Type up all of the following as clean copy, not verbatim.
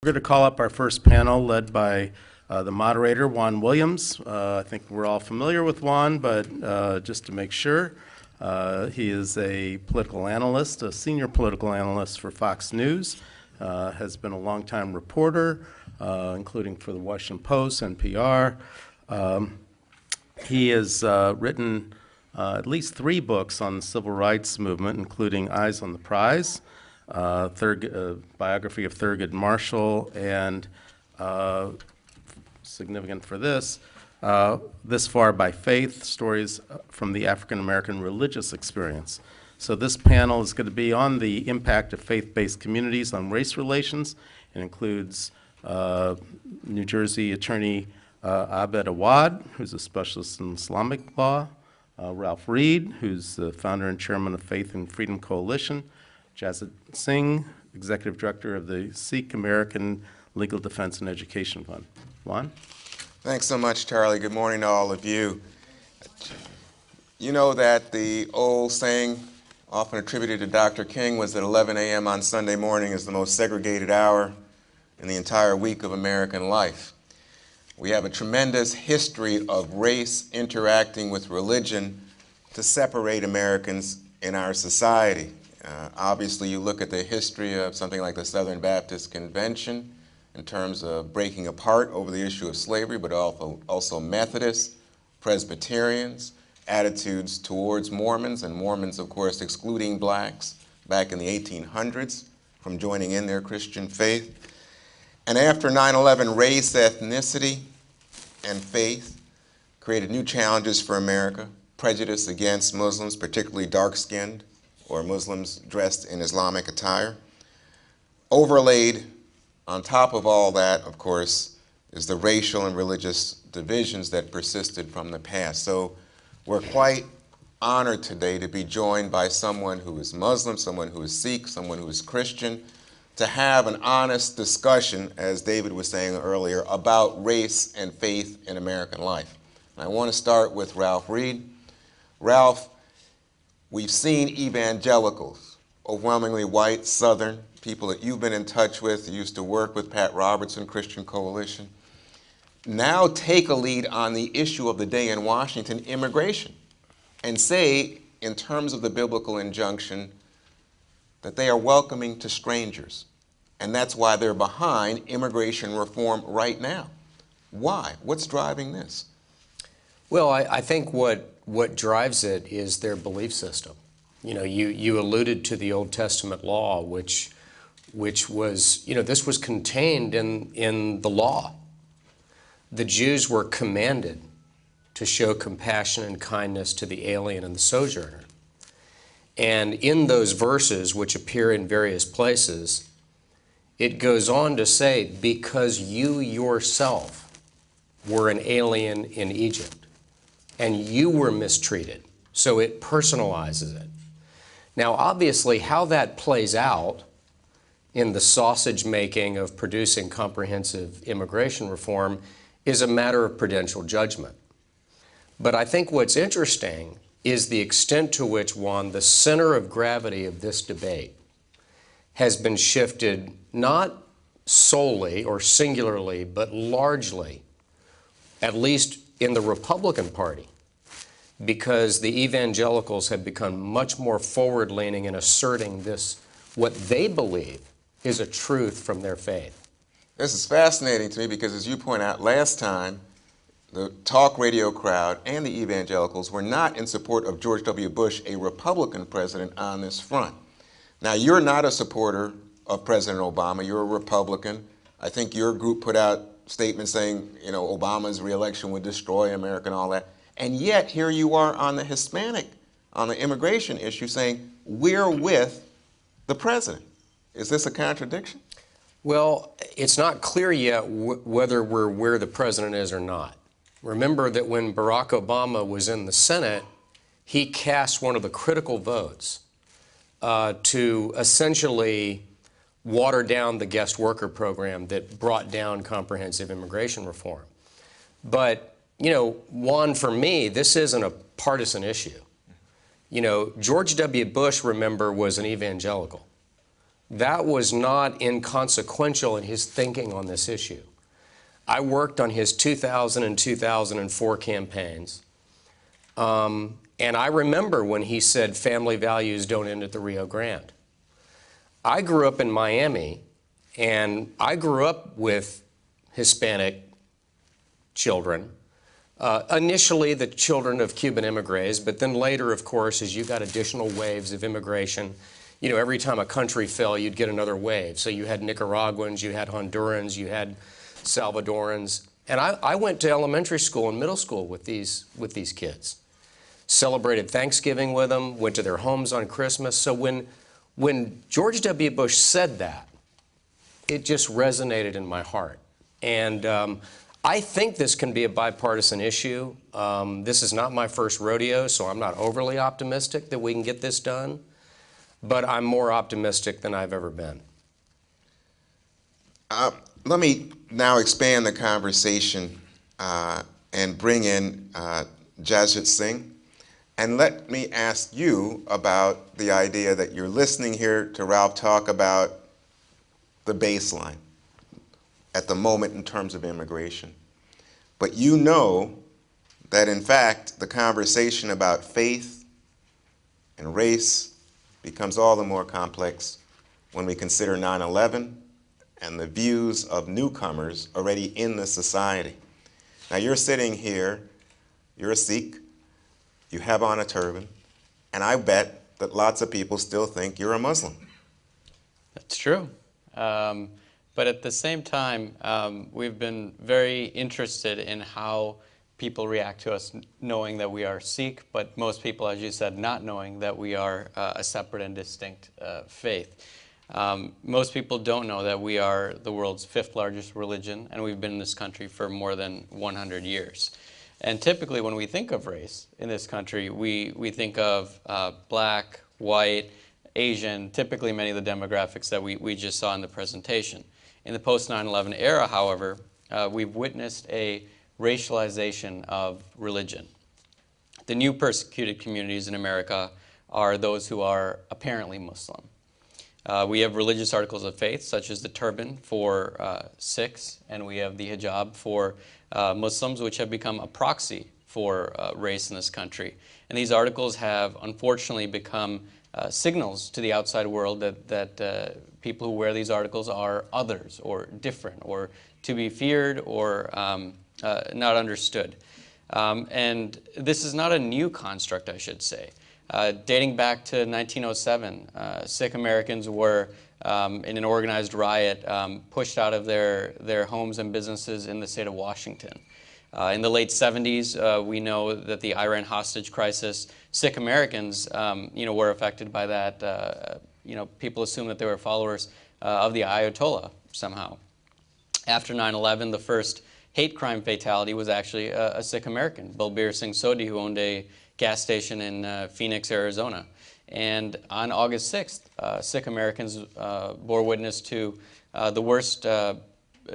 We're going to call up our first panel led by the moderator, Juan Williams. I think we're all familiar with Juan, but just to make sure, he is a political analyst, a senior political analyst for Fox News, has been a longtime reporter, including for the Washington Post, NPR. He has written at least 3 books on the civil rights movement, including Eyes on the Prize, biography of Thurgood Marshall, and significant for this, This Far by Faith, Stories from the African American Religious Experience. So this panel is going to be on the impact of faith-based communities on race relations. It includes New Jersey attorney Abed Awad, who's a specialist in Islamic law, Ralph Reed, who's the founder and chairman of Faith and Freedom Coalition, Jasjit Singh, executive director of the Sikh American Legal Defense and Education Fund. Juan? Thanks so much, Charlie. Good morning to all of you. You know that the old saying, often attributed to Dr. King, was that 11 a.m. on Sunday morning is the most segregated hour in the entire week of American life. We have a tremendous history of race interacting with religion to separate Americans in our society. Obviously, you look at the history of something like the Southern Baptist Convention in terms of breaking apart over the issue of slavery, but also Methodists, Presbyterians, attitudes towards Mormons, and Mormons, of course, excluding blacks back in the 1800s from joining in their Christian faith. And after 9/11, race, ethnicity, and faith created new challenges for America, prejudice against Muslims, particularly dark-skinned, or Muslims dressed in Islamic attire. Overlaid on top of all that, of course, is the racial and religious divisions that persisted from the past. So we're quite honored today to be joined by someone who is Muslim, someone who is Sikh, someone who is Christian, to have an honest discussion, as David was saying earlier, about race and faith in American life. And I want to start with Ralph Reed. Ralph, we've seen evangelicals, overwhelmingly white, Southern, people that you've been in touch with, you used to work with Pat Robertson, Christian Coalition, now take a lead on the issue of the day in Washington, immigration, and say, in terms of the biblical injunction, that they are welcoming to strangers. And that's why they're behind immigration reform right now. Why? What's driving this? Well, I think what drives it is their belief system. You know, you alluded to the Old Testament law, which was, you know, this was contained in the law. The Jews were commanded to show compassion and kindness to the alien and the sojourner. And in those verses, which appear in various places, it goes on to say, because you yourself were an alien in Egypt, and you were mistreated. So it personalizes it. Now, obviously, how that plays out in the sausage making of producing comprehensive immigration reform is a matter of prudential judgment. But I think what's interesting is the extent to which, Juan, the center of gravity of this debate has been shifted not solely or singularly, but largely, at least in the Republican Party, because the evangelicals have become much more forward-leaning in asserting this, what they believe is a truth from their faith. This is fascinating to me because, as you point out, last time, the talk radio crowd and the evangelicals were not in support of George W. Bush, a Republican president, on this front. Now, you're not a supporter of President Obama. You're a Republican. I think your group put out statements saying, you know, Obama's reelection would destroy America and all that. And yet, here you are on the Hispanic, on the immigration issue, saying, we're with the president. Is this a contradiction? Well, it's not clear yet whether we're where the president is or not. Remember that when Barack Obama was in the Senate, he cast one of the critical votes to essentially water down the guest worker program that brought down comprehensive immigration reform. But, you know, Juan, for me, this isn't a partisan issue. You know, George W. Bush, remember, was an evangelical. that was not inconsequential in his thinking on this issue. I worked on his 2000 and 2004 campaigns, and I remember when he said family values don't end at the Rio Grande. I grew up in Miami, and I grew up with Hispanic children. Initially, the children of Cuban immigrants, but then later, of course, as you got additional waves of immigration, you know, every time a country fell, you'd get another wave. So you had Nicaraguans, you had Hondurans, you had Salvadorans. And I went to elementary school and middle school with these kids. Celebrated Thanksgiving with them, went to their homes on Christmas. So when George W. Bush said that, it just resonated in my heart. And I think this can be a bipartisan issue. This is not my first rodeo, so I'm not overly optimistic that we can get this done. But I'm more optimistic than I've ever been. Let me now expand the conversation and bring in Jasjit Singh. And let me ask you about the idea that you're listening here to Ralph talk about the baseline at the moment in terms of immigration. But you know that, in fact, the conversation about faith and race becomes all the more complex when we consider 9/11 and the views of newcomers already in the society. Now, you're sitting here, you're a Sikh, you have on a turban, and I bet that lots of people still think you're a Muslim. That's true. But at the same time, we've been very interested in how people react to us knowing that we are Sikh, but most people, as you said, not knowing that we are a separate and distinct faith. Most people don't know that we are the world's 5th largest religion, and we've been in this country for more than 100 years. And typically when we think of race in this country, we think of black, white, Asian, typically many of the demographics that we just saw in the presentation. In the post-9/11 era, however, we've witnessed a racialization of religion. The new persecuted communities in America are those who are apparently Muslim. We have religious articles of faith, such as the turban for Sikhs, and we have the hijab for Muslims, which have become a proxy for race in this country. And these articles have unfortunately become signals to the outside world that people who wear these articles are others or different or to be feared or not understood. And this is not a new construct, I should say. Dating back to 1907, Sikh Americans were, in an organized riot, pushed out of their homes and businesses in the state of Washington. In the late 70s, we know that the Iran hostage crisis, Sikh Americans, were affected by that. People assume that they were followers of the Ayatollah somehow. After 9/11, the first hate crime fatality was actually a Sikh American, Balbir Singh Sodhi, who owned a gas station in Phoenix, Arizona. And on August 6th, Sikh Americans bore witness to the worst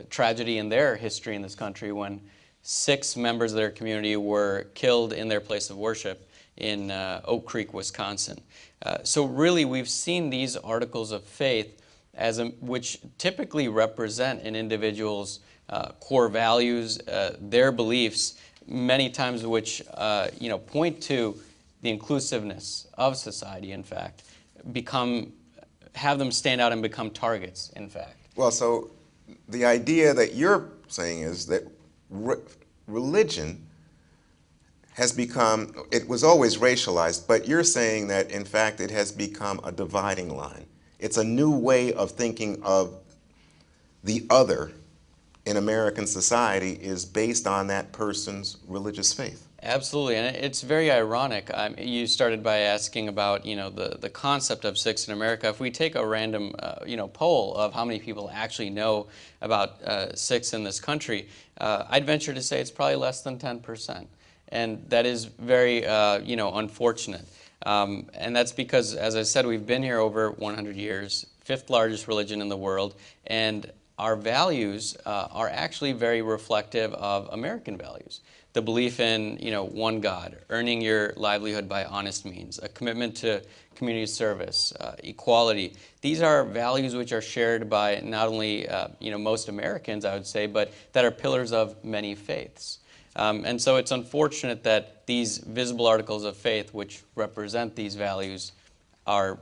tragedy in their history in this country when 6 members of their community were killed in their place of worship in Oak Creek, Wisconsin. So really, we've seen these articles of faith which typically represent an individual's core values, their beliefs, many times which point to the inclusiveness of society, in fact, have them stand out and become targets, in fact. Well, so the idea that you're saying is that religion has become, it was always racialized, but you're saying that, in fact, it has become a dividing line. It's a new way of thinking of the other in American society is based on that person's religious faith. Absolutely, and it's very ironic. You started by asking about, the concept of Sikhs in America. If we take a random, poll of how many people actually know about Sikhs in this country, I'd venture to say it's probably less than 10%, and that is very, unfortunate. And that's because, as I said, we've been here over 100 years, 5th largest religion in the world, and our values are actually very reflective of American values. the belief in, one God, earning your livelihood by honest means, a commitment to community service, equality. These are values which are shared by not only, most Americans, I would say, but that are pillars of many faiths. And so it's unfortunate that these visible articles of faith, which represent these values, are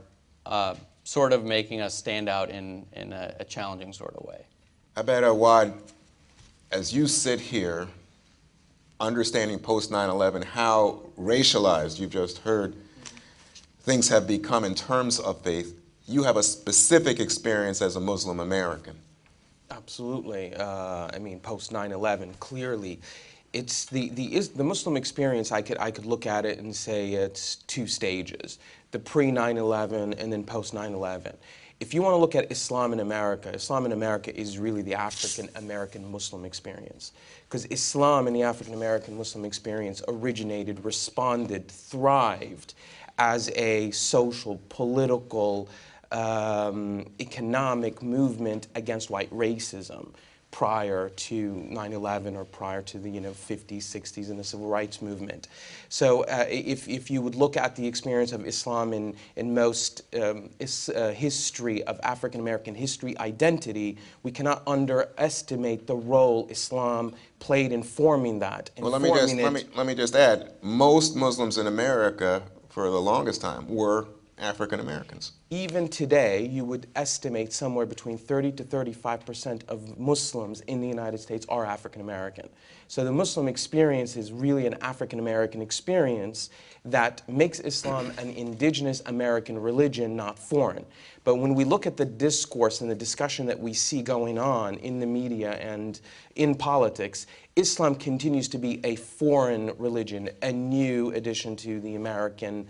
sort of making us stand out in a challenging sort of way. Abed, Awad, as you sit here, understanding post 9/11, how racialized, you've just heard, things have become in terms of faith, you have a specific experience as a Muslim American. Absolutely. Post 9/11, clearly, it's the Muslim experience. I could look at it and say it's two stages: the pre 9/11 and then post 9/11. If you want to look at Islam in America is really the African American Muslim experience. Because Islam and the African American Muslim experience originated, responded, thrived as a social, political, economic movement against white racism prior to 9/11 or prior to the 50s, 60s and the civil rights movement. So if you would look at the experience of Islam in most history of African American history identity, we cannot underestimate the role Islam played in forming that. Well, let me just add, most Muslims in America for the longest time were African Americans. Even today, you would estimate somewhere between 30 to 35% of Muslims in the United States are African American. So the Muslim experience is really an African American experience that makes Islam an indigenous American religion, not foreign. But when we look at the discourse and the discussion that we see going on in the media and in politics, Islam continues to be a foreign religion, a new addition to the American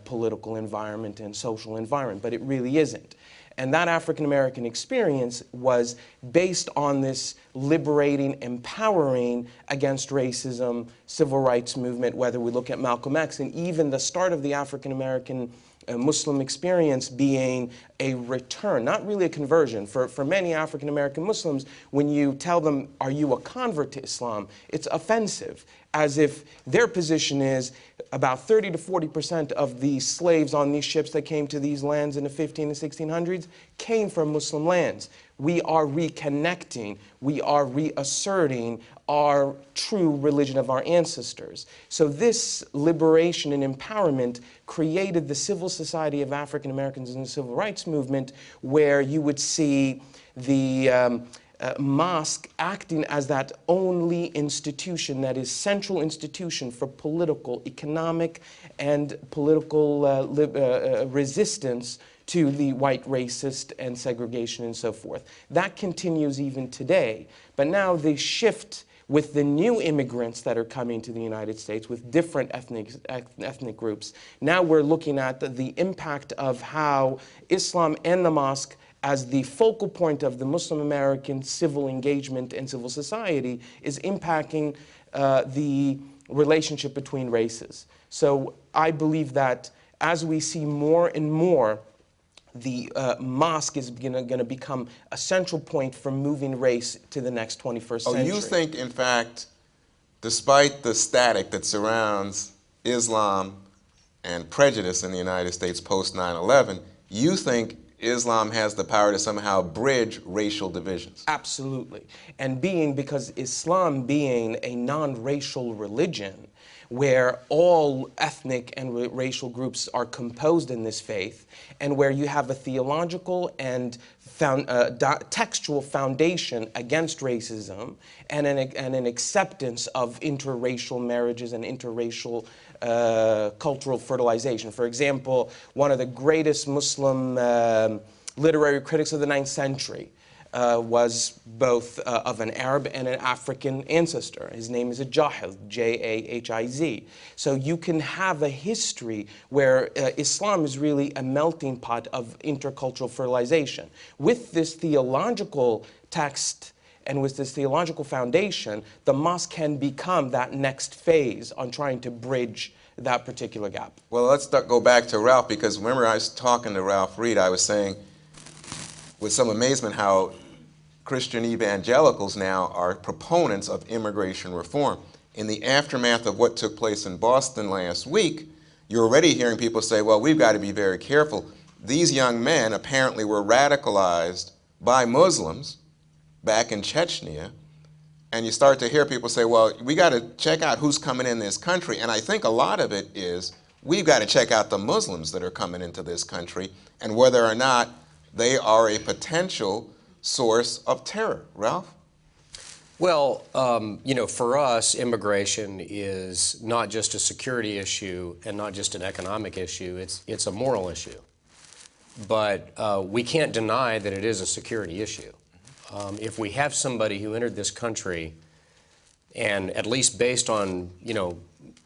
political environment and social environment, but it really isn't. And that African American experience was based on this liberating, empowering against racism, civil rights movement, whether we look at Malcolm X and even the start of the African American Muslim experience being a return, not really a conversion. For many African American Muslims, when you tell them, are you a convert to Islam, it's offensive, as if their position is about 30 to 40% of the slaves on these ships that came to these lands in the 15 and 1600s came from Muslim lands. We are reconnecting, we are reasserting our true religion of our ancestors. So this liberation and empowerment created the civil society of African Americans in the civil rights movement, where you would see the mosque acting as that only institution that is central institution for political, economic, and political resistance to the white racist and segregation and so forth. That continues even today. But now the shift with the new immigrants that are coming to the United States with different ethnic groups, now we're looking at the impact of how Islam and the mosque as the focal point of the Muslim American civil engagement and civil society is impacting the relationship between races. So I believe that as we see more and more, the mosque is going to become a central point for moving race to the next 21st century. Oh, you think, in fact, despite the static that surrounds Islam and prejudice in the United States post 9/11, you think Islam has the power to somehow bridge racial divisions? Absolutely. And because Islam being a non-racial religion, where all ethnic and racial groups are composed in this faith, and where you have a theological and textual foundation against racism and an acceptance of interracial marriages and interracial cultural fertilization. For example, one of the greatest Muslim literary critics of the 9th century was both of an Arab and an African ancestor. His name is Jahiz, Jahiz. So you can have a history where Islam is really a melting pot of intercultural fertilization. With this theological text and with this theological foundation, the mosque can become that next phase on trying to bridge that particular gap. Well, let's go back to Ralph, because remember I was talking to Ralph Reed, I was saying with some amazement how Christian evangelicals now are proponents of immigration reform. in the aftermath of what took place in Boston last week, you're already hearing people say, well, we've got to be very careful. These young men apparently were radicalized by Muslims back in Chechnya, and you start to hear people say, well, we got to check out who's coming in this country. And I think a lot of it is we've got to check out the Muslims that are coming into this country and whether or not they are a potential source of terror. Ralph? Well, you know, for us, immigration is not just a security issue and not just an economic issue. It's a moral issue. But we can't deny that it is a security issue. If we have somebody who entered this country, and at least based on, you know,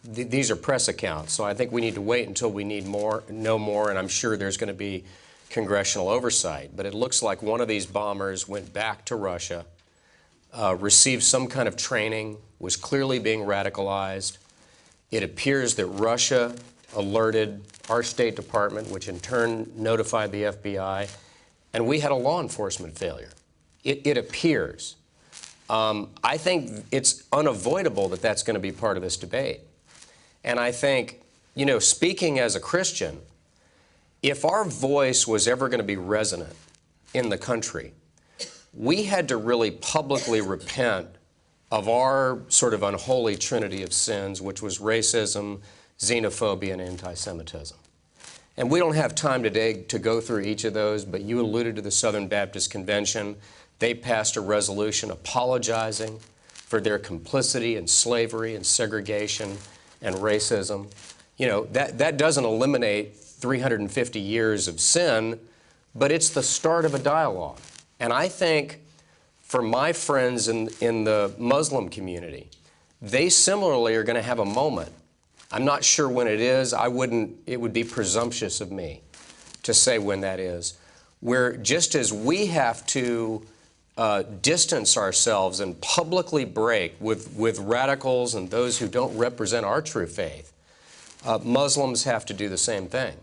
these are press accounts, so I think we need to wait until we know more, and I'm sure there's going to be congressional oversight. But it looks like one of these bombers went back to Russia, received some kind of training, was clearly being radicalized. It appears that Russia alerted our State Department, which in turn notified the FBI, and we had a law enforcement failure. It appears. I think it's unavoidable that that's going to be part of this debate. And I think, you know, speaking as a Christian, if our voice was ever going to be resonant in the country, we had to really publicly repent of our sort of unholy trinity of sins, which was racism, xenophobia, and anti-Semitism. And we don't have time today to go through each of those, but you alluded to the Southern Baptist Convention. They passed a resolution apologizing for their complicity in slavery and segregation and racism. You know, that doesn't eliminate 350 years of sin, but it's the start of a dialogue. And I think for my friends in the Muslim community, they similarly are going to have a moment. I'm not sure when it is. It would be presumptuous of me to say when that is, where just as we have to distance ourselves and publicly break with radicals and those who don't represent our true faith, Muslims have to do the same thing.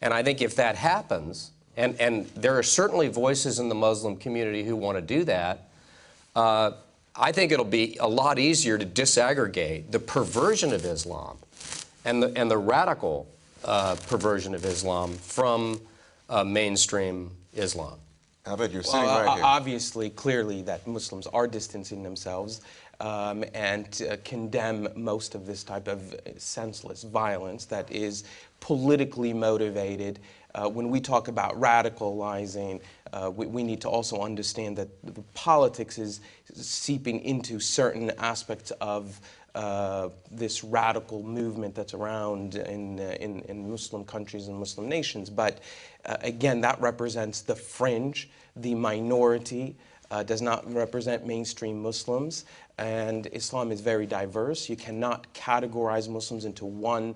And I think if that happens, and there are certainly voices in the Muslim community who want to do that, I think it'll be a lot easier to disaggregate the perversion of Islam and the radical perversion of Islam from mainstream Islam. Abed, you're sitting right here. Obviously, clearly, that Muslims are distancing themselves and condemn most of this type of senseless violence that is politically motivated. When we talk about radicalizing, we need to also understand that the politics is seeping into certain aspects of this radical movement that's around in Muslim countries and Muslim nations. But again, that represents the fringe, the minority, does not represent mainstream Muslims. And Islam is very diverse. You cannot categorize Muslims into one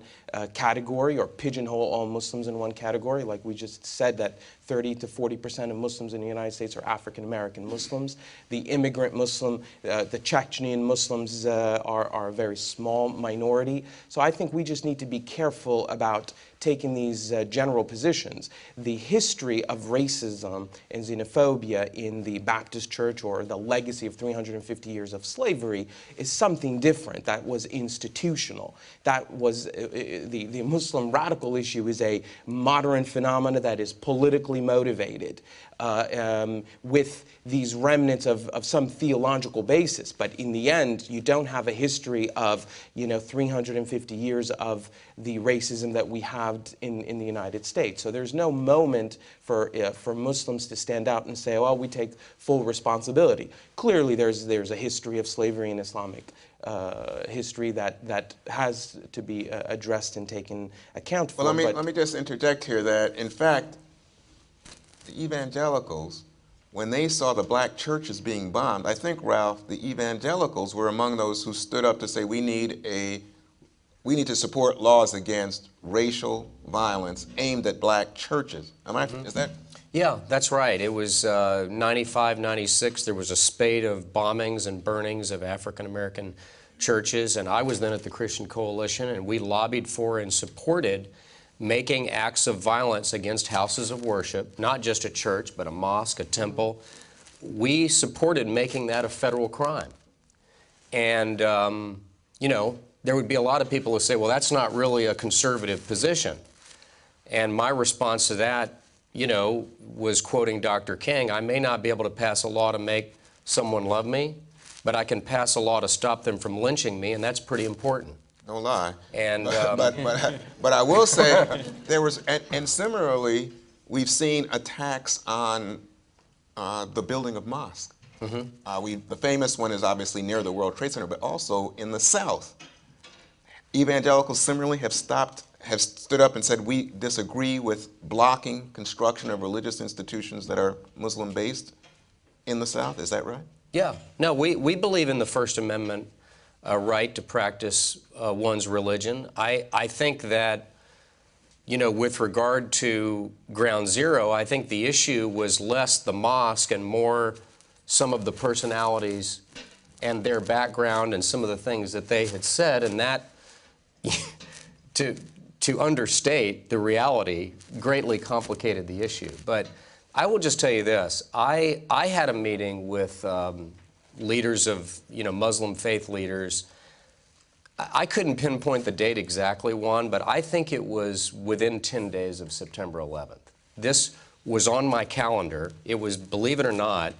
category or pigeonhole all Muslims in one category. Like we just said, that 30 to 40% of Muslims in the United States are African American Muslims. The immigrant Muslim, the Chechnyan Muslims are a very small minority. So I think we just need to be careful about taking these general positions. The history of racism and xenophobia in the Baptist Church, or the legacy of 350 years of slavery, is something different. That was institutional. That was the Muslim radical issue is a modern phenomena that is politically motivated with these remnants of some theological basis. But in the end, you don't have a history of 350 years of the racism that we have in the United States. So there's no moment for Muslims to stand out and say, well, we take full responsibility. Clearly, there's a history of slavery in Islamic history that has to be addressed and taken account for. Well, let me just interject here that, in fact, the evangelicals, when they saw the black churches being bombed, I think, Ralph, the evangelicals were among those who stood up to say we need to support laws against racial violence aimed at black churches. Is that? Yeah, that's right. It was 95, 96. There was a spate of bombings and burnings of African American churches, and I was then at the Christian Coalition, and we lobbied for and supported making acts of violence against houses of worship, not just a church, but a mosque, a temple. We supported making that a federal crime. And there would be a lot of people who say, well, that's not really a conservative position. And my response to that, was quoting Dr. King, I may not be able to pass a law to make someone love me, but I can pass a law to stop them from lynching me, and that's pretty important. No lie. And but I will say there was, and similarly, we've seen attacks on the building of mosques. The famous one is obviously near the World Trade Center, but also in the South. Evangelicals similarly have stood up and said we disagree with blocking construction of religious institutions that are Muslim-based in the South. Is that right? Yeah. No, we believe in the First Amendment right to practice one's religion. I think that, with regard to Ground Zero, I think the issue was less the mosque and more some of the personalities and their background and some of the things that they had said, and that, to understate the reality, greatly complicated the issue. But I will just tell you this. I had a meeting with leaders of, Muslim faith leaders. I couldn't pinpoint the date exactly, Juan, but I think it was within 10 days of September 11th. This was on my calendar. It was, believe it or not,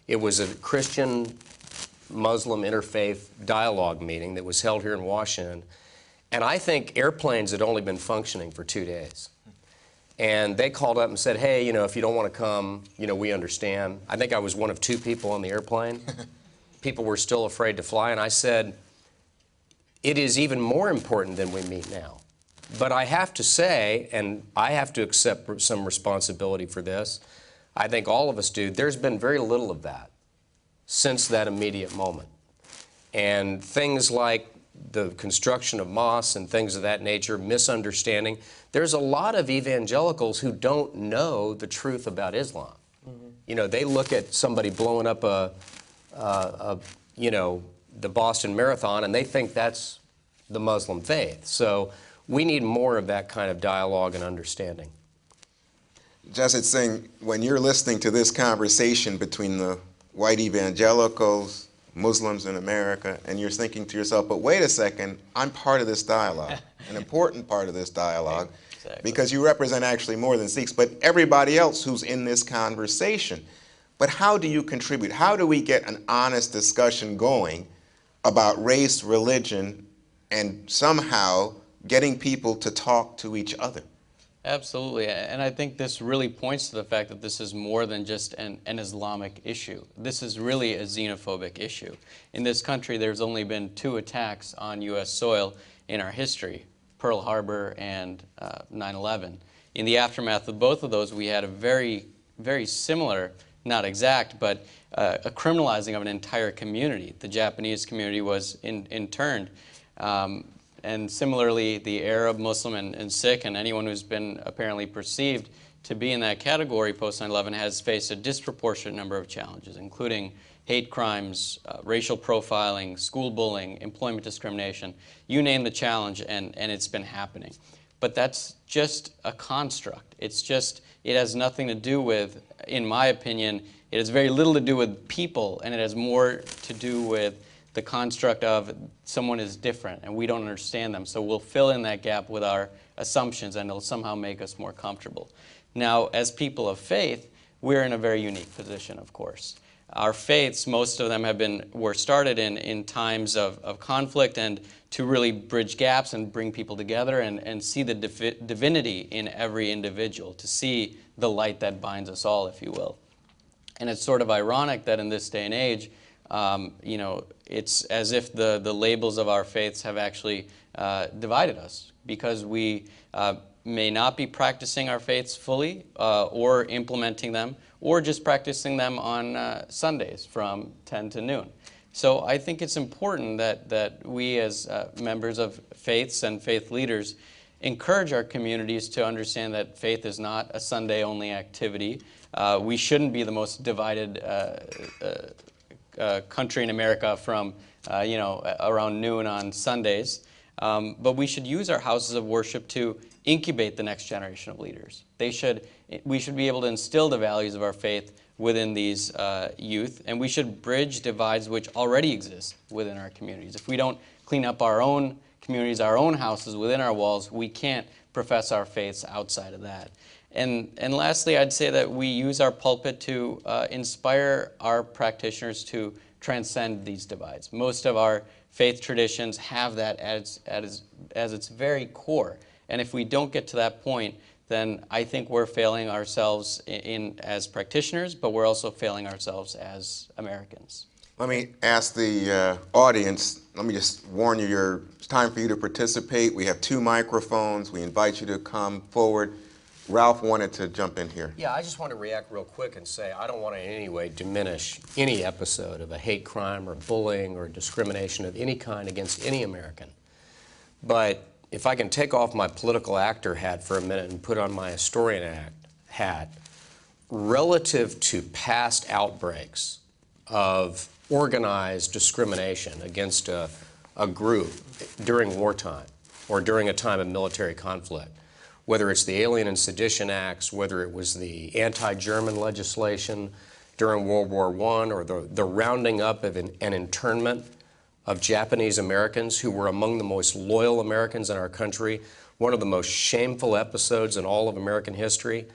it was a Christian-Muslim interfaith dialogue meeting that was held here in Washington. And I think airplanes had only been functioning for 2 days. And they called up and said, hey, if you don't want to come, we understand. I think I was one of 2 people on the airplane. People were still afraid to fly. And I said, it is even more important than we meet now. But I have to say, and I have to accept some responsibility for this, I think all of us do, there's been very little of that since that immediate moment. And things like the construction of mosques and things of that nature, misunderstanding. There's a lot of evangelicals who don't know the truth about Islam. They look at somebody blowing up the Boston Marathon and they think that's the Muslim faith. So we need more of that kind of dialogue and understanding. Jasjit Singh, when you're listening to this conversation between the white evangelicals, Muslims in America, and you're thinking to yourself, but wait a second, I'm part of this dialogue, an important part of this dialogue, Exactly. because you represent actually more than Sikhs, but everybody else who's in this conversation. But how do you contribute? How do we get an honest discussion going about race, religion, and somehow getting people to talk to each other? Absolutely, and I think this really points to the fact that this is more than just an Islamic issue. This is really a xenophobic issue. In this country, there's only been 2 attacks on U.S. soil in our history, Pearl Harbor and 9/11. In the aftermath of both of those, we had a very, very similar, not exact, but a criminalizing of an entire community. The Japanese community was interned. And similarly, the Arab, Muslim, and Sikh, and anyone who's been apparently perceived to be in that category post 9/11 has faced a disproportionate number of challenges, including hate crimes, racial profiling, school bullying, employment discrimination. You name the challenge, and it's been happening. But that's just a construct. It has nothing to do with, in my opinion, it has very little to do with people, and it has more to do with the construct of someone is different and we don't understand them. So we'll fill in that gap with our assumptions and it'll somehow make us more comfortable. Now, as people of faith, we're in a very unique position, of course. Our faiths, most of them were started in times of conflict and to really bridge gaps and bring people together and see the divinity in every individual, to see the light that binds us all, if you will. And it's sort of ironic that in this day and age, it's as if the labels of our faiths have actually divided us, because we may not be practicing our faiths fully or implementing them, or just practicing them on Sundays from 10 to noon. So I think it's important that we as members of faiths and faith leaders encourage our communities to understand that faith is not a Sunday-only activity. We shouldn't be the most divided country in America from, around noon on Sundays. But we should use our houses of worship to incubate the next generation of leaders. We should be able to instill the values of our faith within these youth, and we should bridge divides which already exist within our communities. If we don't clean up our own communities, our own houses within our walls, we can't profess our faiths outside of that. And lastly, I'd say that we use our pulpit to inspire our practitioners to transcend these divides. Most of our faith traditions have that as its very core. And if we don't get to that point, then I think we're failing ourselves as practitioners, but we're also failing ourselves as Americans. Let me ask the audience, let me just warn you, it's time for you to participate. We have 2 microphones. We invite you to come forward. Ralph wanted to jump in here. Yeah, I just want to react real quick and say I don't want to in any way diminish any episode of a hate crime or bullying or discrimination of any kind against any American. But if I can take off my political actor hat for a minute and put on my historian hat, relative to past outbreaks of organized discrimination against a group during wartime or during a time of military conflict, whether it's the Alien and Sedition Acts, whether it was the anti-German legislation during World War I, or the rounding up of an internment of Japanese Americans who were among the most loyal Americans in our country, one of the most shameful episodes in all of American history.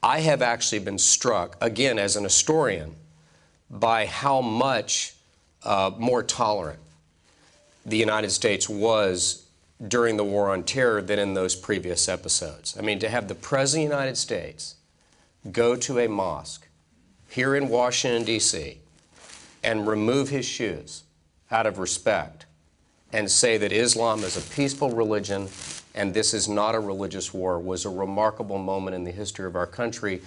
I have actually been struck, again as an historian, by how much more tolerant the United States was during the War on Terror than in those previous episodes. I mean, to have the President of the United States go to a mosque here in Washington, D.C., and remove his shoes out of respect and say that Islam is a peaceful religion and this is not a religious war was a remarkable moment in the history of our country,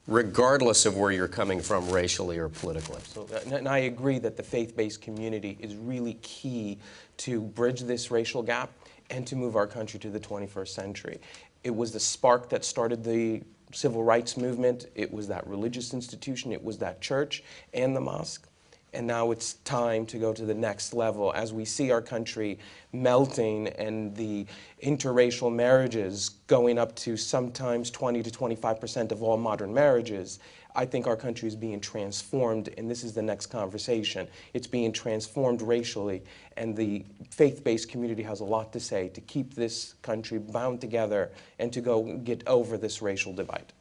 regardless of where you're coming from racially or politically. So, and I agree that the faith-based community is really key to bridge this racial gap and to move our country to the 21st century. It was the spark that started the civil rights movement. It was that religious institution. It was that church and the mosque. And now it's time to go to the next level as we see our country melting and the interracial marriages going up to sometimes 20 to 25% of all modern marriages. I think our country is being transformed, and this is the next conversation. It's being transformed racially, and the faith-based community has a lot to say to keep this country bound together and to go get over this racial divide.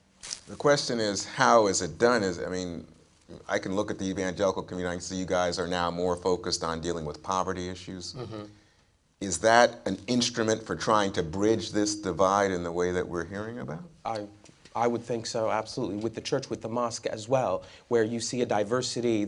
The question is, how is it done? I can look at the evangelical community, I can see you guys are now more focused on dealing with poverty issues. Mm-hmm. Is that an instrument for trying to bridge this divide in the way that we're hearing about? I would think so, absolutely, with the church, with the mosque as well, where you see a diversity.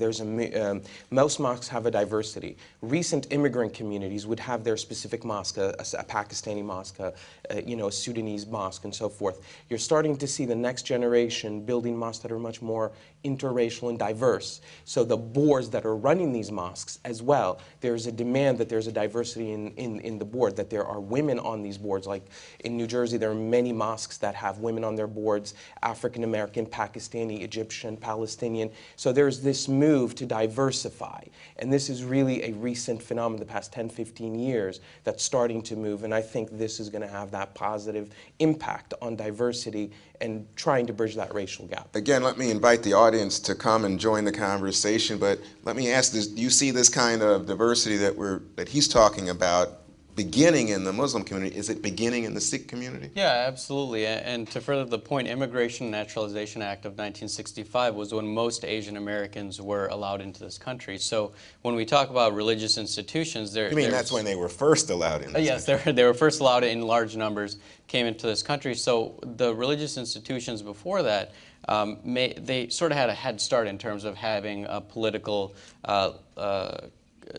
Most mosques have a diversity. Recent immigrant communities would have their specific mosque, a Pakistani mosque, a Sudanese mosque, and so forth. You're starting to see the next generation building mosques that are much more interracial and diverse. So the boards that are running these mosques as well, there's a demand that there's a diversity in the board, that there are women on these boards. Like in New Jersey, there are many mosques that have women on their boards, African American, Pakistani, Egyptian, Palestinian. So there's this move to diversify. And this is really a recent phenomenon, the past 10, 15 years, that's starting to move. And I think this is going to have that positive impact on diversity and trying to bridge that racial gap. Again, let me invite the audience to come and join the conversation, but let me ask this, do you see this kind of diversity that he's talking about beginning in the Muslim community? Is it beginning in the Sikh community? Yeah, absolutely. And to further the point, Immigration and Naturalization Act of 1965 was when most Asian Americans were allowed into this country. So when we talk about religious institutions, You mean that's when they were first allowed in? Yes, they were first allowed in large numbers, came into this country. So the religious institutions before that, they sort of had a head start in terms of having a political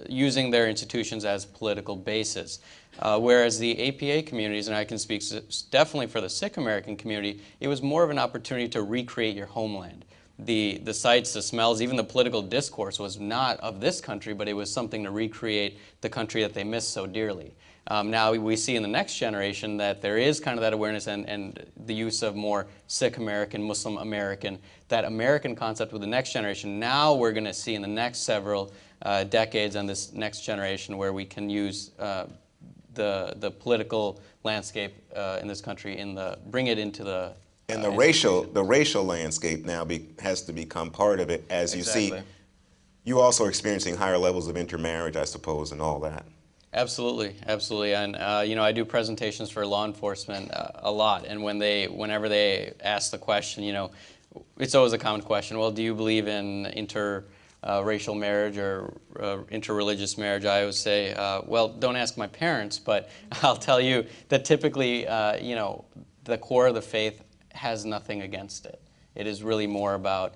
using their institutions as political bases. Whereas the APA communities, and I can speak definitely for the Sikh American community, it was more of an opportunity to recreate your homeland. The sights, the smells, even the political discourse was not of this country, but it was something to recreate the country that they missed so dearly. Now we see in the next generation that there is kind of that awareness and the use of more Sikh American, Muslim American, that American concept with the next generation. Now we're going to see in the next several decades and this next generation where we can use the political landscape in this country bring it into the And the racial landscape now has to become part of it, as you see. Exactly. You also are experiencing higher levels of intermarriage, I suppose, and all that. Absolutely, absolutely, and you know, I do presentations for law enforcement a lot, and whenever they ask the question, you know, it's always a common question. Well, do you believe in interracial marriage or interreligious marriage? I always say, well, don't ask my parents, but I'll tell you that typically, you know, the core of the faith has nothing against it. It is really more about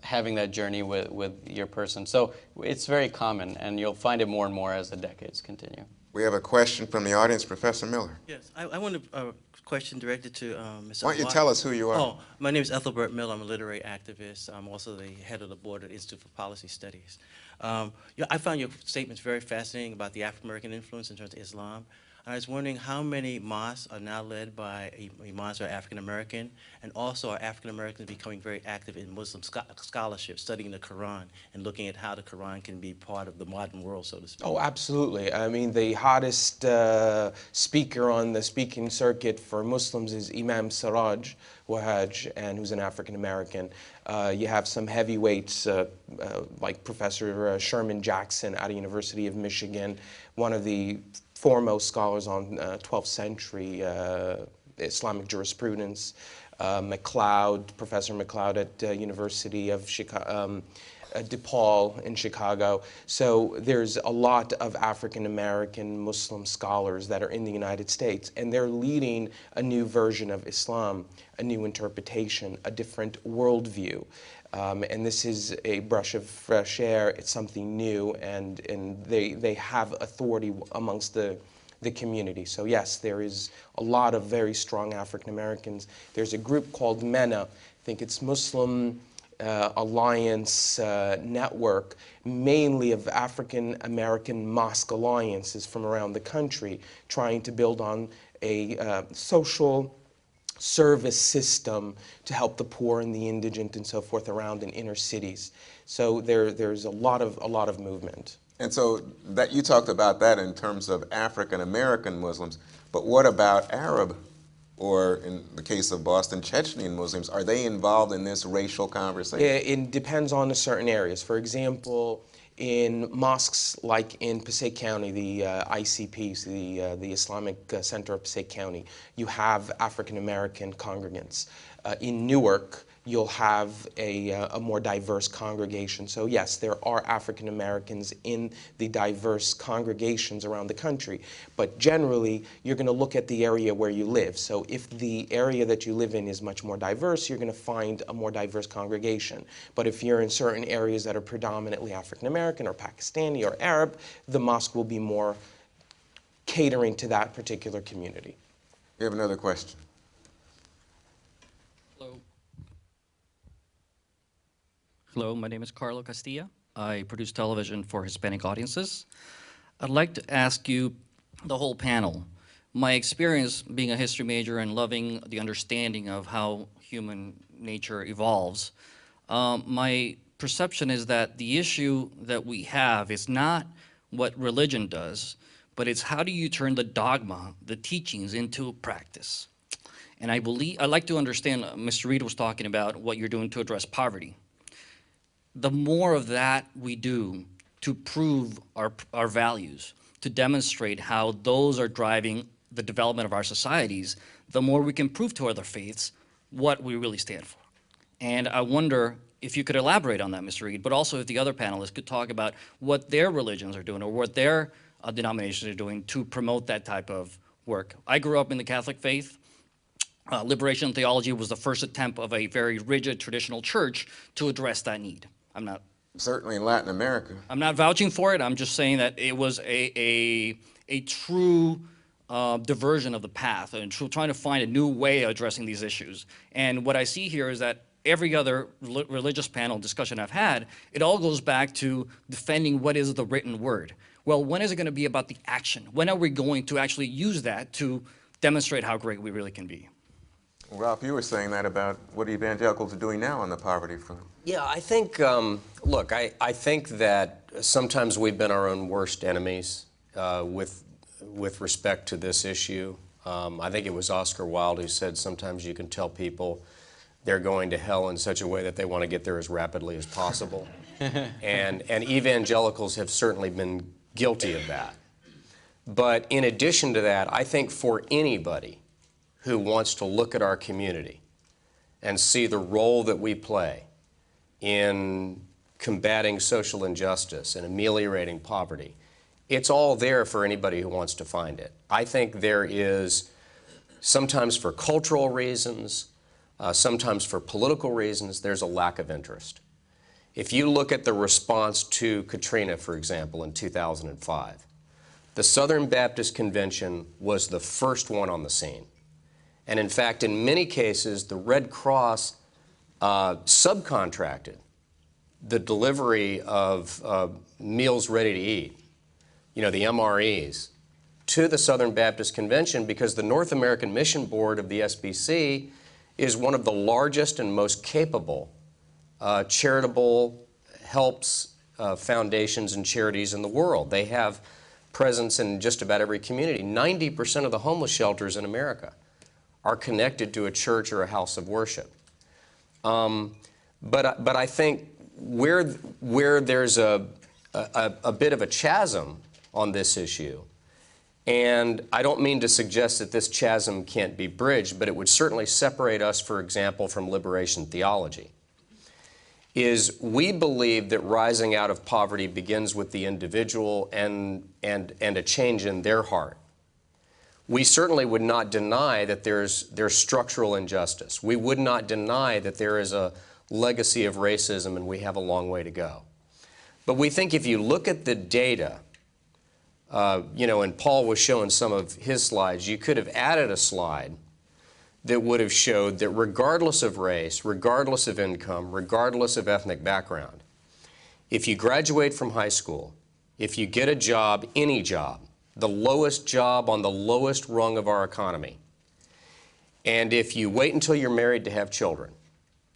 having that journey with your person. So it's very common, and you'll find it more and more as the decades continue. We have a question from the audience, Professor Miller. Yes, I want a question directed to Mr. Why don't you Awad. tell us who you are? Oh, my name is Ethelbert Miller. I'm a literary activist. I'm also the head of the board of the Institute for Policy Studies. Yeah, I found your statements very fascinating about the African American influence in terms of Islam. I was wondering how many mosques are now led by imams who are African American, and also are African Americans becoming very active in Muslim scholarship, studying the Quran and looking at how the Quran can be part of the modern world, so to speak. Oh, absolutely. I mean, the hottest speaker on the speaking circuit for Muslims is Imam Siraj Wahaj, and who's an African American. You have some heavyweights like Professor Sherman Jackson out of University of Michigan, one of the foremost scholars on 12th century Islamic jurisprudence. Professor McLeod at University of Chicago, DePaul in Chicago. So there's a lot of African American Muslim scholars that are in the United States, and they're leading a new version of Islam, a new interpretation, a different worldview. And this is a breath of fresh air. It's something new, and they have authority amongst the community. So yes, there is a lot of very strong African Americans. There's a group called MENA, I think it's Muslim Alliance Network, mainly of African American mosque alliances from around the country, trying to build on a social service system to help the poor and the indigent and so forth around in inner cities. So there's a lot of movement. And so that you talked about that in terms of African American Muslims, but what about Arab, or in the case of Boston, Chechnyan Muslims? Are they involved in this racial conversation? Yeah, it depends on the certain areas. For example, in mosques like in Passaic County, the ICPs, the Islamic Center of Passaic County, you have African American congregants. In Newark, you'll have a more diverse congregation. So yes, there are African Americans in the diverse congregations around the country, but generally you're going to look at the area where you live. So if the area that you live in is much more diverse, you're going to find a more diverse congregation. But if you're in certain areas that are predominantly African American or Pakistani or Arab, the mosque will be more catering to that particular community. We have another question. Hello, my name is Carlo Castilla. I produce television for Hispanic audiences. I'd like to ask you, the whole panel, my experience being a history major and loving the understanding of how human nature evolves, my perception is that the issue that we have is not what religion does, but it's how do you turn the dogma, the teachings, into practice. And I'd like to understand, Mr. Reed was talking about what you're doing to address poverty. The more of that we do to prove our values, to demonstrate how those are driving the development of our societies, the more we can prove to other faiths what we really stand for. And I wonder if you could elaborate on that, Mr. Reed, but also if the other panelists could talk about what their religions are doing or what their denominations are doing to promote that type of work. I grew up in the Catholic faith. Liberation theology was the first attempt of a very rigid traditional church to address that need. I'm not Certainly in Latin America. I'm not vouching for it. I'm just saying that it was a true diversion of the path and trying to find a new way of addressing these issues. And what I see here is that every other religious panel discussion I've had, it all goes back to defending what is the written word. Well, when is it going to be about the action? When are we going to actually use that to demonstrate how great we really can be? Ralph, you were saying that about what evangelicals are doing now on the poverty front. Yeah, I think, look, I think that sometimes we've been our own worst enemies with respect to this issue. I think it was Oscar Wilde who said sometimes you can tell people they're going to hell in such a way that they want to get there as rapidly as possible. and evangelicals have certainly been guilty of that. But in addition to that, I think for anybody who wants to look at our community and see the role that we play in combating social injustice and ameliorating poverty, it's all there for anybody who wants to find it. I think there is, sometimes for cultural reasons, sometimes for political reasons, there's a lack of interest. If you look at the response to Katrina, for example, in 2005, the Southern Baptist Convention was the first one on the scene. And in fact, in many cases, the Red Cross subcontracted the delivery of meals ready to eat, the MREs, to the Southern Baptist Convention, because the North American Mission Board of the SBC is one of the largest and most capable charitable helps foundations and charities in the world. They have presence in just about every community. 90% of the homeless shelters in America are connected to a church or a house of worship. But I think where there's a bit of a chasm on this issue, and I don't mean to suggest that this chasm can't be bridged, but it would certainly separate us, for example, from liberation theology, is we believe that rising out of poverty begins with the individual and a change in their heart. We certainly would not deny that there's structural injustice. We would not deny that there is a legacy of racism and we have a long way to go. But we think if you look at the data, and Paul was showing some of his slides, you could have added a slide that would have showed that regardless of race, regardless of income, regardless of ethnic background, if you graduate from high school, if you get a job, any job, the lowest job on the lowest rung of our economy, and if you wait until you're married to have children,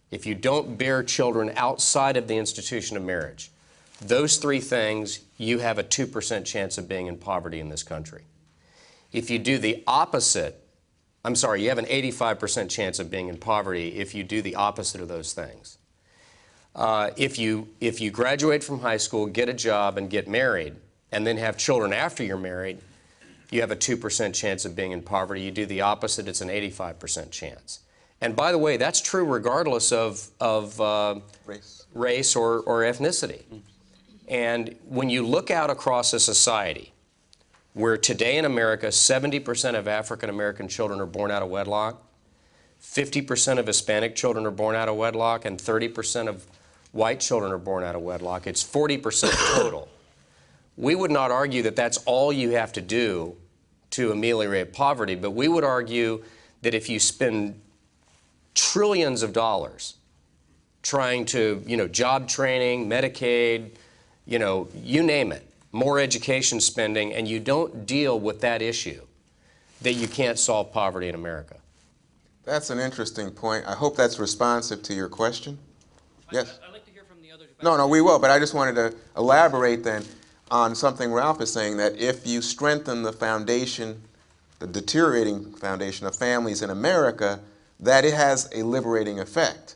if you don't bear children outside of the institution of marriage, those three things, you have a 2% chance of being in poverty in this country. If you do the opposite, you have an 85% chance of being in poverty if you do the opposite of those things. If you graduate from high school, get a job, and get married, and then have children after you're married, you have a 2% chance of being in poverty. You do the opposite, it's an 85% chance. And by the way, that's true regardless of race or ethnicity. And when you look out across a society where today in America 70% of African American children are born out of wedlock, 50% of Hispanic children are born out of wedlock, and 30% of white children are born out of wedlock, it's 40% total. We would not argue that that's all you have to do to ameliorate poverty, but we would argue that if you spend trillions of dollars trying to, job training, Medicaid, you name it, more education spending, and you don't deal with that issue, that you can't solve poverty in America. That's an interesting point. I hope that's responsive to your question. Yes? I'd like to hear from the others. No, we will, but I just wanted to elaborate then on something Ralph is saying, that if you strengthen the foundation, the deteriorating foundation of families in America, that it has a liberating effect.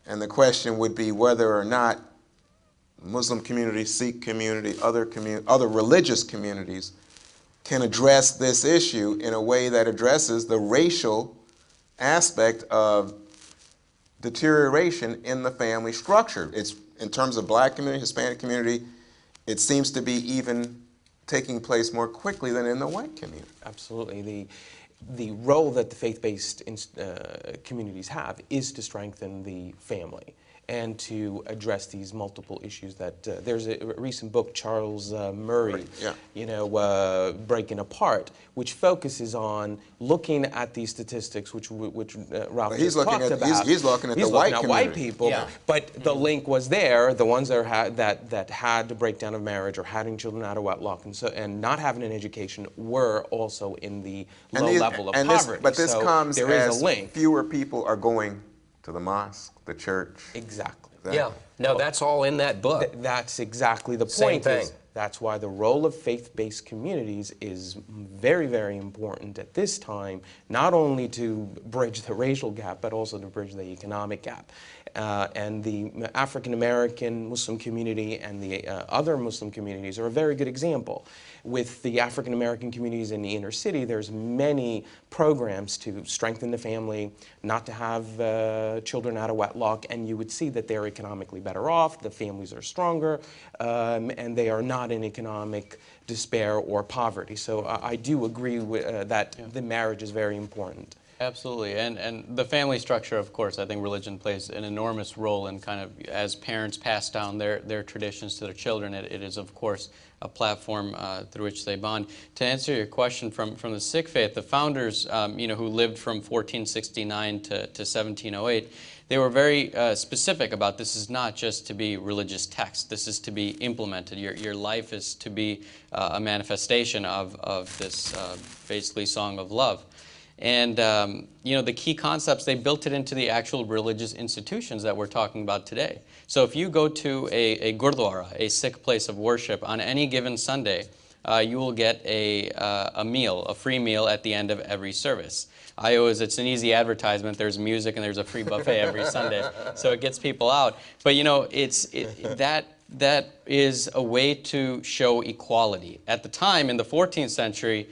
And the question would be whether or not Muslim community, Sikh community, other religious communities can address this issue in a way that addresses the racial aspect of deterioration in the family structure. It's in terms of black community, Hispanic community, it seems to be even taking place more quickly than in the white community. Absolutely. The role that the faith-based communities have is to strengthen the family and to address these multiple issues that there's a recent book, Charles Murray, Breaking Apart, which focuses on looking at these statistics, which Ralph just talked about. He's looking at the white community. White people, but the link was there. The ones that had the breakdown of marriage or having children out of wedlock and not having an education were also in the low level of poverty. But this comes there is a link. Fewer people are going to the mosque, the church. Exactly. Yeah. No, that's all in that book. That's exactly the Same point. thing. That's why the role of faith-based communities is very, very important at this time, not only to bridge the racial gap, but also to bridge the economic gap. And the African-American Muslim community and the other Muslim communities are a very good example. With the African-American communities in the inner city, there's many programs to strengthen the family, not to have children out of wedlock, and you would see that they're economically better off, the families are stronger, and they are not in economic despair or poverty. So I do agree with, that the marriage is very important. Absolutely, and the family structure, of course, I think religion plays an enormous role in kind of, as parents pass down their traditions to their children, it is, of course, a platform through which they bond. To answer your question from the Sikh faith, the founders, who lived from 1469 to 1708, they were very specific about this is not just to be religious text, this is to be implemented. Your life is to be a manifestation of this basically song of love. And, the key concepts, they built it into the actual religious institutions that we're talking about today. So if you go to a gurdwara, a Sikh place of worship, on any given Sunday, you will get a meal, a free meal at the end of every service. It's an easy advertisement. There's music and there's a free buffet every Sunday, so it gets people out. But that is a way to show equality. At the time, in the 15th century,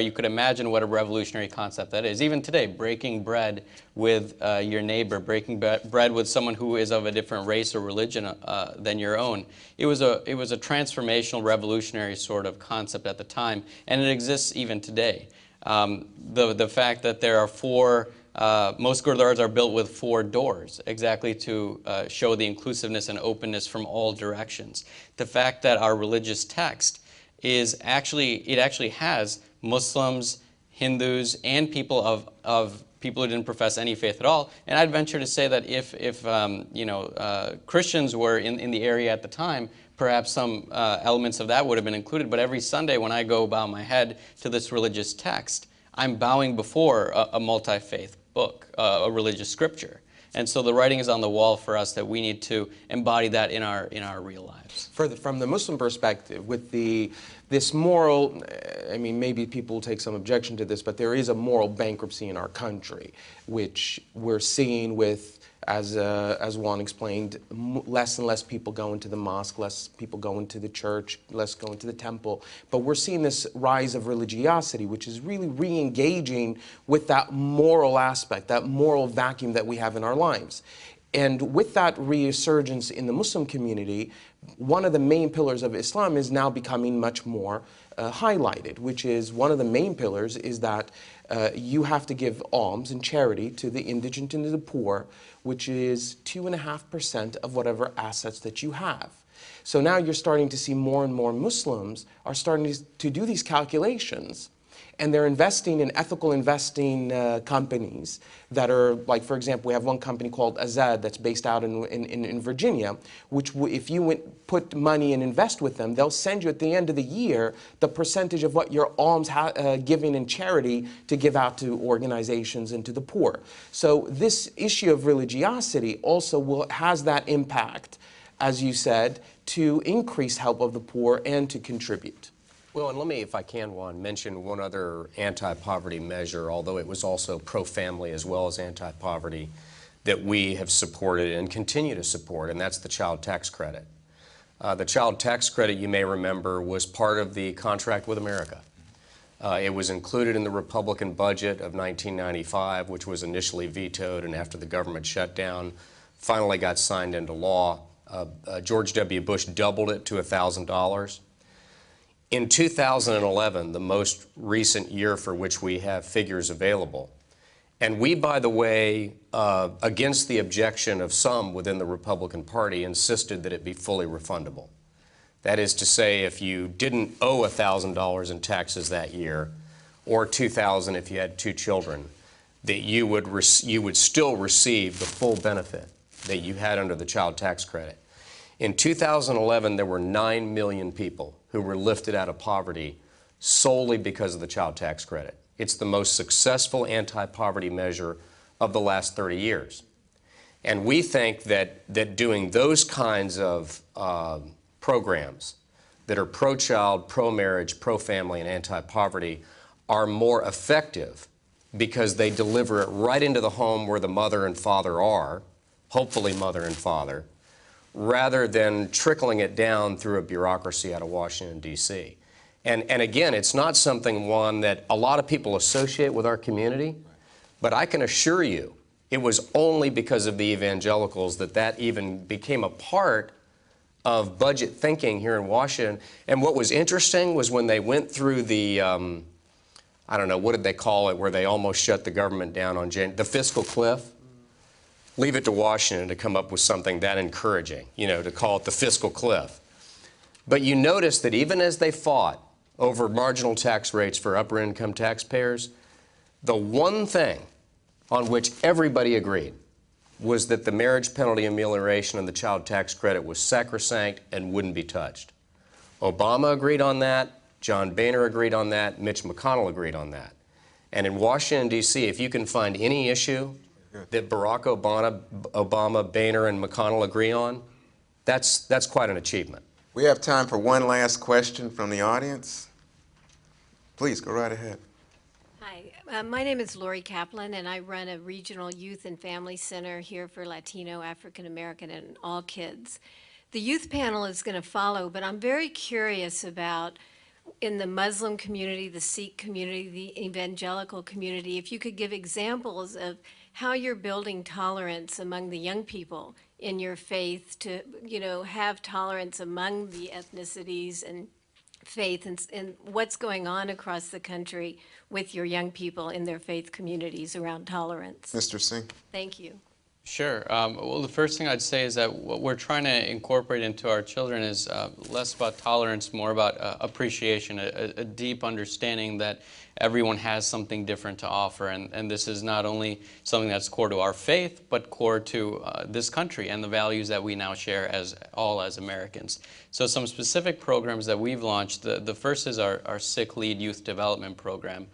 you could imagine what a revolutionary concept that is. Even today, breaking bread with your neighbor, breaking bread with someone who is of a different race or religion than your own. It was a transformational, revolutionary sort of concept at the time, and it exists even today. The fact that there are most gurdwaras are built with 4 doors, exactly to show the inclusiveness and openness from all directions. The fact that our religious text actually has Muslims, Hindus, and people of people who didn't profess any faith at all. And I'd venture to say that if Christians were in the area at the time, perhaps some elements of that would have been included. But every Sunday when I go bow my head to this religious text, I'm bowing before a multi-faith book, a religious scripture. And so the writing is on the wall for us that we need to embody that in our real lives. From the Muslim perspective, with this moral, maybe people will take some objection to this, but there is a moral bankruptcy in our country, which we're seeing with, as Juan explained, less and less people go into the mosque, less people go into the church, less go into the temple. But we're seeing this rise of religiosity, which is really re-engaging with that moral aspect, that moral vacuum that we have in our lives. And with that resurgence in the Muslim community, one of the main pillars of Islam is now becoming much more highlighted, which is one of the main pillars is that you have to give alms and charity to the indigent and to the poor, which is 2.5% of whatever assets that you have. So now you're starting to see more and more Muslims are starting to do these calculations, and they're investing in ethical investing companies that are, like, for example, we have one company called Awad that's based out in Virginia, which if you put money and invest with them, they'll send you at the end of the year the percentage of what your alms giving in charity to give out to organizations and to the poor. So this issue of religiosity also has that impact, as you said, to increase help of the poor and to contribute. Well, and let me, if I can, Juan, mention one other anti-poverty measure, although it was also pro-family as well as anti-poverty, that we have supported and continue to support, and that's the child tax credit. The child tax credit, you may remember, was part of the contract with America. It was included in the Republican budget of 1995, which was initially vetoed, and after the government shut down, finally got signed into law. George W. Bush doubled it to $1,000. In 2011, the most recent year for which we have figures available, and we, by the way, against the objection of some within the Republican Party, insisted that it be fully refundable. That is to say, if you didn't owe $1,000 in taxes that year, or $2,000 if you had 2 children, that you would still receive the full benefit that you had under the child tax credit. In 2011, there were 9 million people who were lifted out of poverty solely because of the child tax credit. It's the most successful anti-poverty measure of the last 30 years. And we think that doing those kinds of programs that are pro-child, pro-marriage, pro-family, and anti-poverty are more effective because they deliver it right into the home where the mother and father are, hopefully mother and father, rather than trickling it down through a bureaucracy out of Washington, D.C. And again, it's not something, Juan, that a lot of people associate with our community, but I can assure you it was only because of the evangelicals that even became a part of budget thinking here in Washington. And what was interesting was when they went through the, I don't know, what did they call it, where they almost shut the government down on the fiscal cliff? Leave it to Washington to come up with something that encouraging, you know, to call it the fiscal cliff. But you notice that even as they fought over marginal tax rates for upper income taxpayers, the one thing on which everybody agreed was that the marriage penalty amelioration and the child tax credit was sacrosanct and wouldn't be touched. Obama agreed on that, John Boehner agreed on that, Mitch McConnell agreed on that. And in Washington, D.C., if you can find any issue that Barack Obama, Boehner, and McConnell agree on, that's quite an achievement. We have time for one last question from the audience. Please, go right ahead. Hi, my name is Lori Kaplan, and I run a regional youth and family center here for Latino, African American, and all kids. The youth panel is going to follow, but I'm very curious about, in the Muslim community, the Sikh community, the evangelical community, if you could give examples of how you're building tolerance among the young people in your faith to, you know, have tolerance among the ethnicities and faith, and what's going on across the country with your young people in their faith communities around tolerance. Mr. Singh. Thank you. Sure. Well, the first thing I'd say is that what we're trying to incorporate into our children is less about tolerance, more about appreciation, a deep understanding that everyone has something different to offer. And this is not only something that's core to our faith, but core to this country and the values that we now share as Americans. So some specific programs that we've launched, the first is our Sikh Lead Youth Development Program.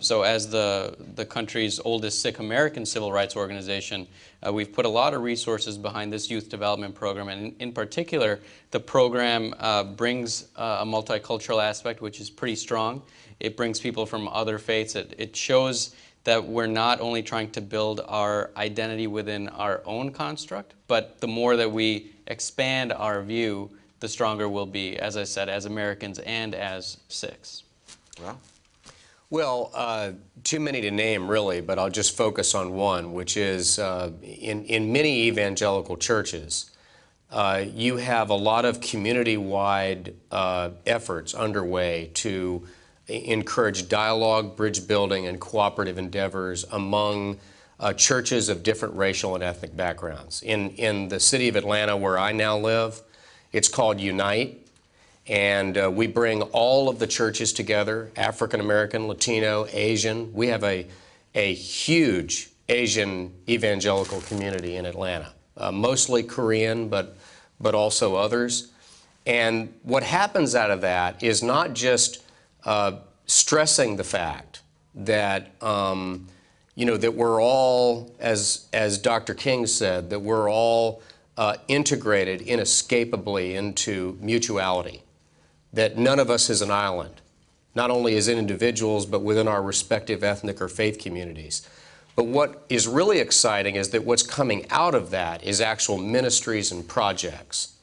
So as the country's oldest Sikh American civil rights organization, we've put a lot of resources behind this youth development program, and in particular, the program brings a multicultural aspect, which is pretty strong. It brings people from other faiths. It shows that we're not only trying to build our identity within our own construct, but the more that we expand our view, the stronger we'll be, as I said, as Americans and as Sikhs. Well, too many to name, really, but I'll just focus on one, which is in many evangelical churches, you have a lot of community-wide efforts underway to encourage dialogue, bridge building, and cooperative endeavors among churches of different racial and ethnic backgrounds. In the city of Atlanta, where I now live, it's called Unite. And we bring all of the churches together, African American, Latino, Asian. We have a huge Asian evangelical community in Atlanta, mostly Korean, but also others. And what happens out of that is not just stressing the fact that, you know, that we're all, as Dr. King said, that we're all integrated inescapably into mutuality. That none of us is an island, not only as individuals, but within our respective ethnic or faith communities. But what is really exciting is that what's coming out of that is actual ministries and projects,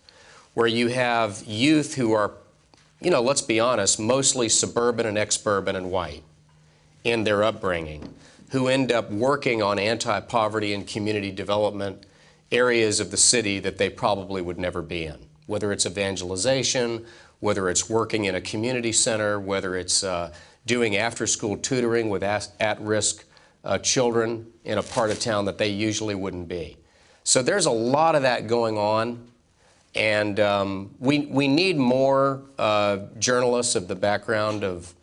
where you have youth who are, you know, let's be honest, mostly suburban and ex-urban and white in their upbringing, who end up working on anti-poverty and community development areas of the city that they probably would never be in, whether it's evangelization, whether it's working in a community center, whether it's doing after-school tutoring with at-risk children in a part of town that they usually wouldn't be. So there's a lot of that going on, and we need more journalists of the background of,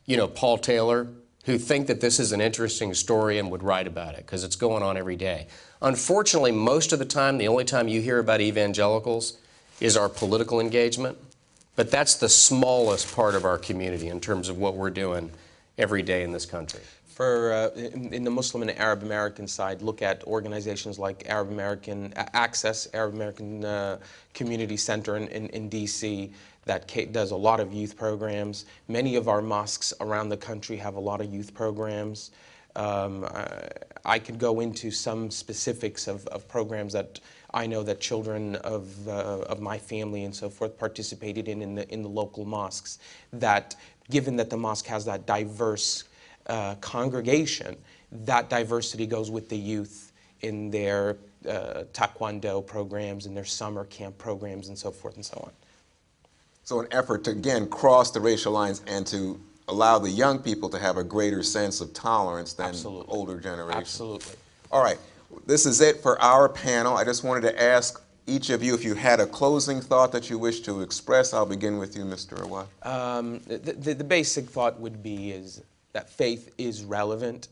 you know, Paul Taylor, who think that this is an interesting story and would write about it, because it's going on every day. Unfortunately, most of the time, the only time you hear about evangelicals is our political engagement. But that's the smallest part of our community in terms of what we're doing every day in this country. In the Muslim and Arab American side, look at organizations like Arab American Access, Arab American Community Center in DC that does a lot of youth programs. Many of our mosques around the country have a lot of youth programs. I could go into some specifics of programs that I know that children of my family and so forth participated in the local mosques, that given that the mosque has that diverse congregation, that diversity goes with the youth in their taekwondo programs, in their summer camp programs, and so forth and so on. So an effort to, again, cross the racial lines and to allow the young people to have a greater sense of tolerance than Absolutely. older generations. Absolutely. All right, this is it for our panel. I just wanted to ask each of you if you had a closing thought that you wish to express. I'll begin with you, Mr. Awad. The basic thought would be is that faith is relevant.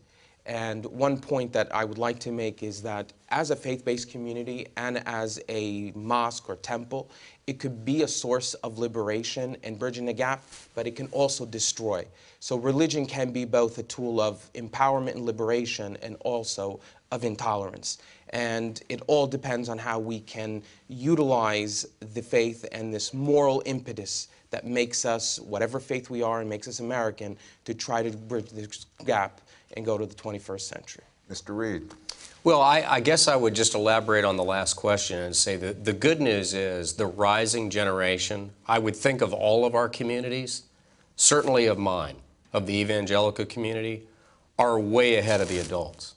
And one point that I would like to make is that as a faith-based community and as a mosque or temple, it could be a source of liberation and bridging the gap, but it can also destroy. So religion can be both a tool of empowerment and liberation and also of intolerance. And it all depends on how we can utilize the faith and this moral impetus that makes us, whatever faith we are and makes us American, to try to bridge this gap and go to the 21st century. Mr. Reed. Well, I guess I would just elaborate on the last question and say that the good news is the rising generation, I would think of all of our communities, certainly of mine, of the evangelical community, are way ahead of the adults.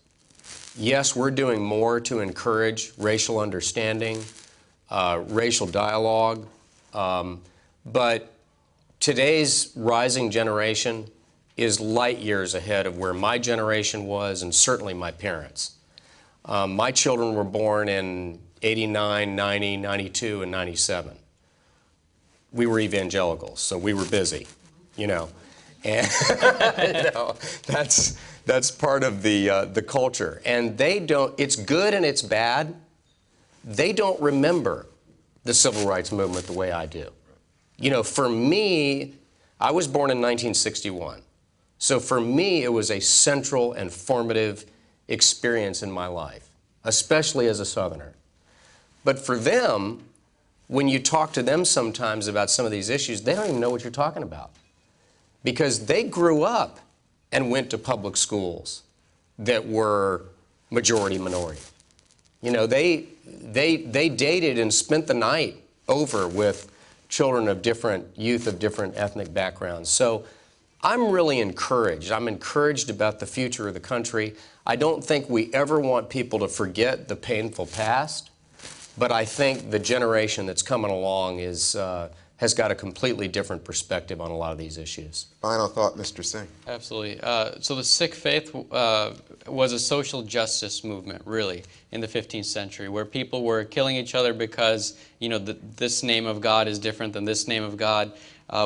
Yes, we're doing more to encourage racial understanding, racial dialogue, but today's rising generation is light years ahead of where my generation was and certainly my parents. My children were born in 89, 90, 92, and 97. We were evangelicals, so we were busy, you know. And you know, that's part of the culture. And they don't, it's good and it's bad. They don't remember the civil rights movement the way I do. You know, for me, I was born in 1961. So for me, it was a central and formative experience in my life, especially as a Southerner. But for them, when you talk to them sometimes about some of these issues, they don't even know what you're talking about, because they grew up and went to public schools that were majority minority. You know, they dated and spent the night over with children of youth of different ethnic backgrounds. So I'm really encouraged. I'm encouraged about the future of the country. I don't think we ever want people to forget the painful past, but I think the generation that's coming along has got a completely different perspective on a lot of these issues. Final thought, Mr. Singh. Absolutely. So the Sikh faith was a social justice movement, really, in the 15th century, where people were killing each other because, you know, this name of God is different than this name of God,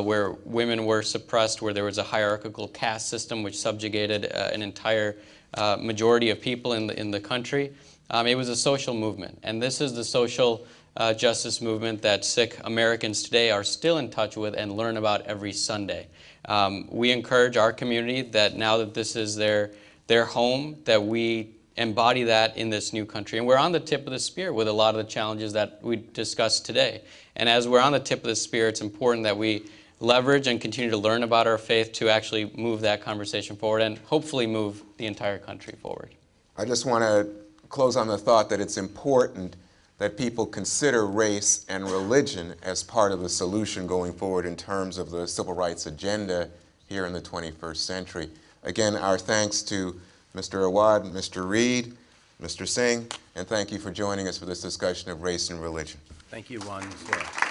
where women were suppressed, where there was a hierarchical caste system which subjugated an entire majority of people in the country. It was a social movement, and this is the social justice movement that Sikh Americans today are still in touch with and learn about every Sunday. We encourage our community that now that this is their home, that we embody that in this new country. And we're on the tip of the spear with a lot of the challenges that we discussed today. And as we're on the tip of the spear, it's important that we leverage and continue to learn about our faith to actually move that conversation forward and hopefully move the entire country forward. I just want to close on the thought that it's important that people consider race and religion as part of the solution going forward in terms of the civil rights agenda here in the 21st century. Again, our thanks to Mr. Awad, Mr. Reed, Mr. Singh, and thank you for joining us for this discussion of race and religion. Thank you, Juan, as well.